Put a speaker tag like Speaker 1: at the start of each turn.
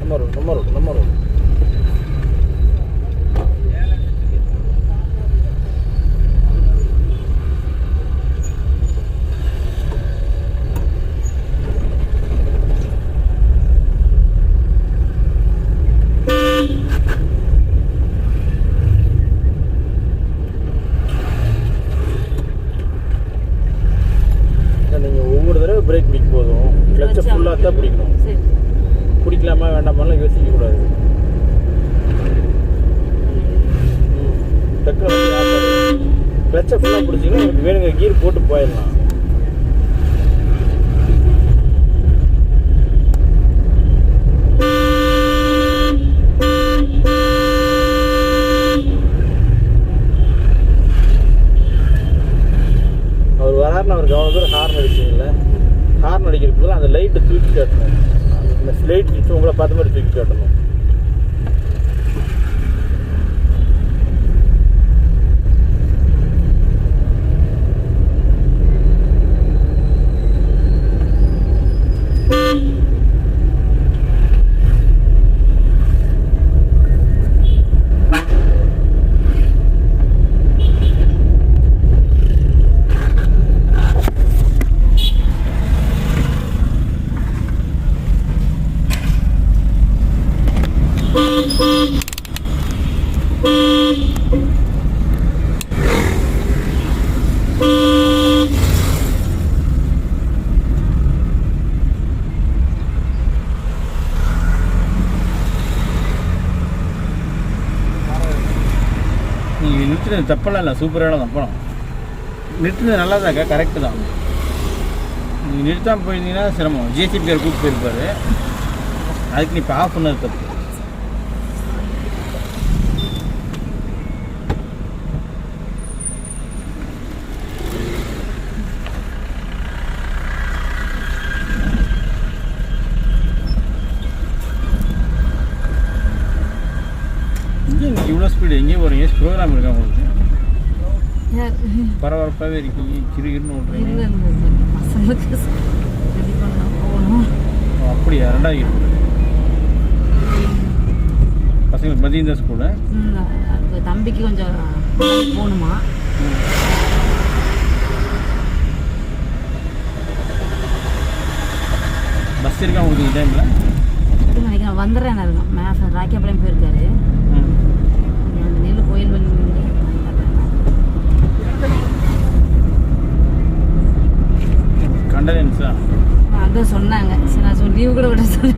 Speaker 1: நம்ம ரோடு நீங்கள் ஒவ்வொரு தடவை பிரேக் பிடிக்கும் போதும் கிளச்சை ஃபுல்லாக தான் பிடிக்கணும். பிடிக்கலாமா வேண்டாமாலாம் யோசிக்கக்கூடாது. டக்குனு கிளச்சை ஃபுல்லாக பிடிச்சிங்கன்னா உங்களுக்கு வேணுங்க கீர் போட்டு போயிடலாம். அவர் வராருன்னு அவருக்கு அவ்வளோ தூரம் ஹார்ன் அடிச்சிங்கல்ல, ஹார்ன் அடிக்கிறதுக்கு அந்த லைட்டை தூக்கி காட்டணும். அந்த லைட் உங்களை பார்த்த மாதிரி தூக்கி காட்டணும். நீங்கள் நிறுத்தினது தப்பெல்லாம் இல்லை, சூப்பரான தான் படம். நிறுத்தினது நல்லா தான்க்கா, கரெக்டு தான். நீங்கள் நிறுத்தாமல் போயிருந்தீங்கன்னா சிரமம். ஜேசிபிஆர் கூப்பிட்டு போயிருப்பார், அதுக்கு நீ இப்போ ஆஃப் பண்ணது தப்பு. இங்கே இவ்வளோ ஸ்பீடு எங்கேயும் போகிறீங்க? ப்ரோக்ராம் இருக்கா உங்களுக்கு? பரபரப்பாகவே இருக்கீங்க, கிருகிருன்னு ஓடுறீங்க. அப்படியா? 2வது பசங்களுக்கு மதியம் தான் ஸ்கூலு.
Speaker 2: தம்பிக்கு கொஞ்சம் போகணுமா?
Speaker 1: பஸ் இருக்கா உங்களுக்கு இந்த டைமில்?
Speaker 2: நினைக்கிறேன் வந்துடுறேன். இருக்கேன் ராக்கியப்பாளையம் போயிருக்காரு. நெல் கோயில் வழி
Speaker 1: கண்டனன்ஸா
Speaker 2: அதான் சொன்னாங்க. சரி நான் லீவு கூட விட சொன்னேன்.